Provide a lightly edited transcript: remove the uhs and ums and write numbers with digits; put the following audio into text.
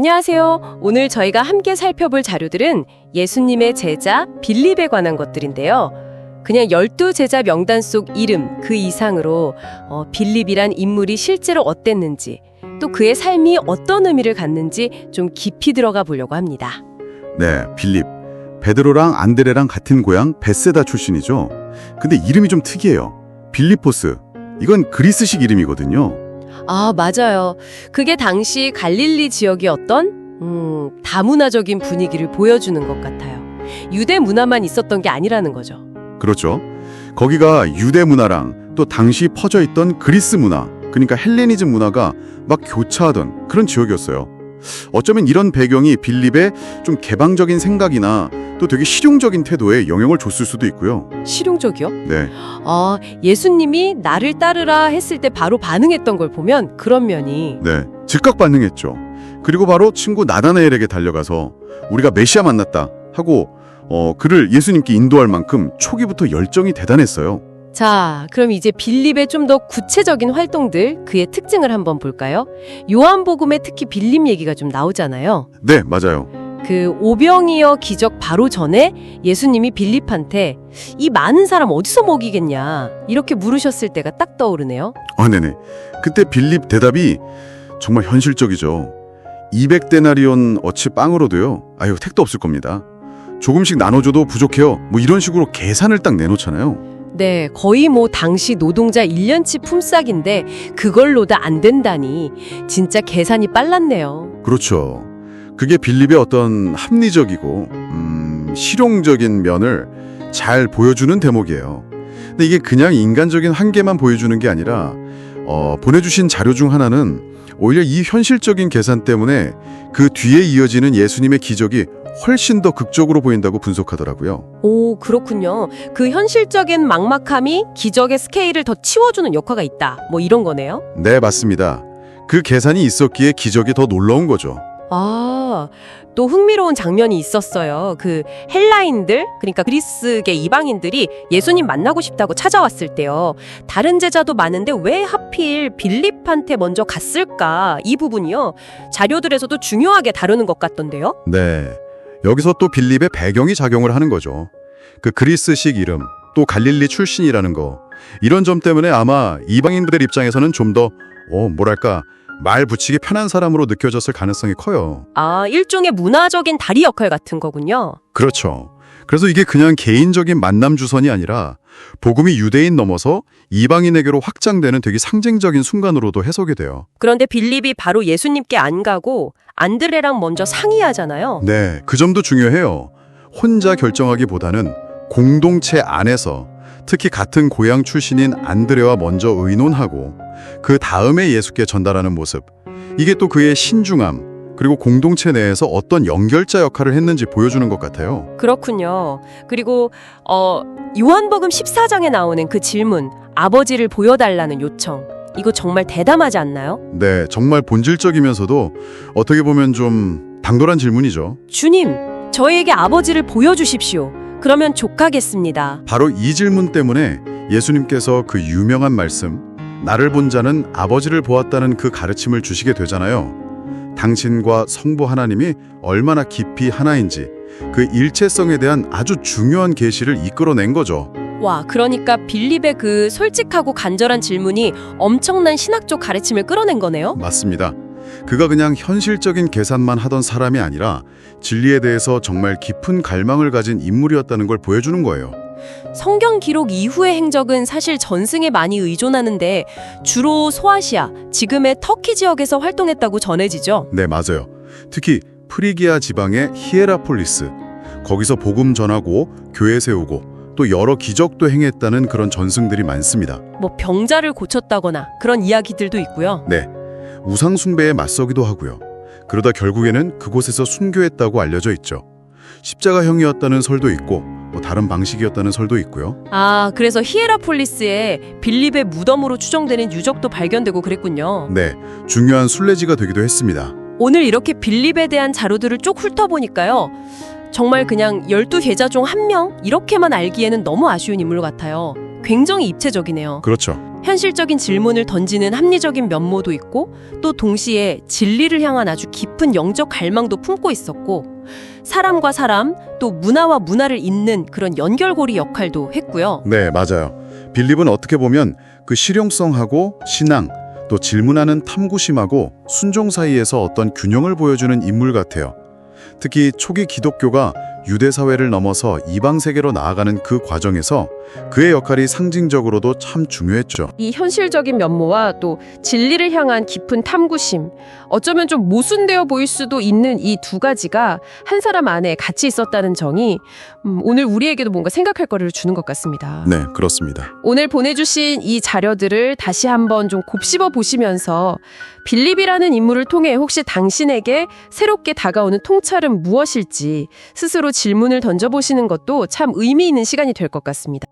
안녕하세요. 오늘 저희가 함께 살펴볼 자료들은 예수님의 제자 빌립에 관한 것들인데요. 그냥 12제자 명단 속 이름 그 이상으로 빌립이란 인물이 실제로 어땠는지 또 그의 삶이 어떤 의미를 갖는지 좀 깊이 들어가 보려고 합니다. 네, 빌립. 베드로랑 안드레랑 같은 고향 베세다 출신이죠. 근데 이름이 좀 특이해요. 빌리포스. 이건 그리스식 이름이거든요. 아, 맞아요. 그게 당시 갈릴리 지역의 어떤 다문화적인 분위기를 보여주는 것 같아요. 유대 문화만 있었던 게 아니라는 거죠. 그렇죠. 거기가 유대 문화랑 또 당시 퍼져 있던 그리스 문화, 그러니까 헬레니즘 문화가 막 교차하던 그런 지역이었어요. 어쩌면 이런 배경이 빌립의 좀 개방적인 생각이나 또 되게 실용적인 태도에 영향을 줬을 수도 있고요. 실용적이요? 네. 아, 예수님이 나를 따르라 했을 때 바로 반응했던 걸 보면 그런 면이 네. 즉각 반응했죠. 그리고 바로 친구 나다나엘에게 달려가서 우리가 메시아 만났다 하고 그를 예수님께 인도할 만큼 초기부터 열정이 대단했어요. 자, 그럼 이제 빌립의 좀 더 구체적인 활동들, 그의 특징을 한번 볼까요? 요한복음에 특히 빌립 얘기가 좀 나오잖아요. 네, 맞아요. 그 오병이어 기적 바로 전에 예수님이 빌립한테 이 많은 사람 어디서 먹이겠냐 이렇게 물으셨을 때가 딱 떠오르네요. 네네. 그때 빌립 대답이 정말 현실적이죠. 200데나리온 어치 빵으로도요. 아유, 택도 없을 겁니다. 조금씩 나눠줘도 부족해요. 뭐 이런 식으로 계산을 딱 내놓잖아요. 네, 거의 뭐 당시 노동자 1년치 품삯인데 그걸로도 안 된다니 진짜 계산이 빨랐네요. 그렇죠. 그게 빌립의 어떤 합리적이고 실용적인 면을 잘 보여주는 대목이에요. 근데 이게 그냥 인간적인 한계만 보여주는 게 아니라 보내주신 자료 중 하나는 오히려 이 현실적인 계산 때문에 그 뒤에 이어지는 예수님의 기적이 훨씬 더 극적으로 보인다고 분석하더라고요. 오, 그렇군요. 그 현실적인 막막함이 기적의 스케일을 더 치워주는 효과가 있다. 뭐 이런 거네요. 네, 맞습니다. 그 계산이 있었기에 기적이 더 놀라운 거죠. 아, 또 흥미로운 장면이 있었어요. 그 헬라인들, 그러니까 그리스계 이방인들이 예수님 만나고 싶다고 찾아왔을 때요. 다른 제자도 많은데 왜 하필 빌립한테 먼저 갔을까? 이 부분이요. 자료들에서도 중요하게 다루는 것 같던데요. 네, 여기서 또 빌립의 배경이 작용을 하는 거죠. 그 그리스식 이름, 또 갈릴리 출신이라는 거. 이런 점 때문에 아마 이방인들 입장에서는 좀 더 뭐랄까 말 붙이기 편한 사람으로 느껴졌을 가능성이 커요. 아, 일종의 문화적인 다리 역할 같은 거군요. 그렇죠. 그래서 이게 그냥 개인적인 만남 주선이 아니라 복음이 유대인 넘어서 이방인에게로 확장되는 되게 상징적인 순간으로도 해석이 돼요. 그런데 빌립이 바로 예수님께 안 가고 안드레랑 먼저 상의하잖아요. 네, 그 점도 중요해요. 혼자 결정하기보다는 공동체 안에서 특히 같은 고향 출신인 안드레와 먼저 의논하고 그 다음에 예수께 전달하는 모습. 이게 또 그의 신중함 그리고 공동체 내에서 어떤 연결자 역할을 했는지 보여주는 것 같아요. 그렇군요. 그리고 요한복음 14장에 나오는 그 질문, 아버지를 보여달라는 요청. 이거 정말 대담하지 않나요? 네, 정말 본질적이면서도 어떻게 보면 좀 당돌한 질문이죠. 주님, 저희에게 아버지를 보여주십시오. 그러면 족하겠습니다. 바로 이 질문 때문에 예수님께서 그 유명한 말씀, 나를 본 자는 아버지를 보았다는 그 가르침을 주시게 되잖아요. 당신과 성부 하나님이 얼마나 깊이 하나인지 그 일체성에 대한 아주 중요한 계시를 이끌어낸 거죠. 와, 그러니까 빌립의 그 솔직하고 간절한 질문이 엄청난 신학적 가르침을 끌어낸 거네요? 맞습니다. 그가 그냥 현실적인 계산만 하던 사람이 아니라 진리에 대해서 정말 깊은 갈망을 가진 인물이었다는 걸 보여주는 거예요. 성경 기록 이후의 행적은 사실 전승에 많이 의존하는데 주로 소아시아, 지금의 터키 지역에서 활동했다고 전해지죠. 네, 맞아요. 특히 프리기아 지방의 히에라폴리스, 거기서 복음 전하고 교회 세우고 또 여러 기적도 행했다는 그런 전승들이 많습니다. 뭐 병자를 고쳤다거나 그런 이야기들도 있고요. 네, 우상 숭배에 맞서기도 하고요. 그러다 결국에는 그곳에서 순교했다고 알려져 있죠. 십자가형이었다는 설도 있고 뭐 다른 방식이었다는 설도 있고요. 아, 그래서 히에라폴리스에 빌립의 무덤으로 추정되는 유적도 발견되고 그랬군요. 네, 중요한 순례지가 되기도 했습니다. 오늘 이렇게 빌립에 대한 자료들을 쭉 훑어보니까요. 정말 그냥 12제자 중 한 명 이렇게만 알기에는 너무 아쉬운 인물 같아요. 굉장히 입체적이네요. 그렇죠. 현실적인 질문을 던지는 합리적인 면모도 있고 또 동시에 진리를 향한 아주 깊은 영적 갈망도 품고 있었고 사람과 사람 또 문화와 문화를 잇는 그런 연결고리 역할도 했고요. 네, 맞아요. 빌립은 어떻게 보면 그 실용성하고 신앙, 또 질문하는 탐구심하고 순종 사이에서 어떤 균형을 보여주는 인물 같아요. 특히 초기 기독교가 유대 사회를 넘어서 이방 세계로 나아가는 그 과정에서 그의 역할이 상징적으로도 참 중요했죠. 이 현실적인 면모와 또 진리를 향한 깊은 탐구심, 어쩌면 좀 모순되어 보일 수도 있는 이 두 가지가 한 사람 안에 같이 있었다는 정이 오늘 우리에게도 뭔가 생각할 거리를 주는 것 같습니다. 네, 그렇습니다. 오늘 보내주신 이 자료들을 다시 한번 좀 곱씹어 보시면서 빌립이라는 인물을 통해 혹시 당신에게 새롭게 다가오는 통찰은 무엇일지 스스로 질문을 던져보시는 것도 참 의미 있는 시간이 될 것 같습니다.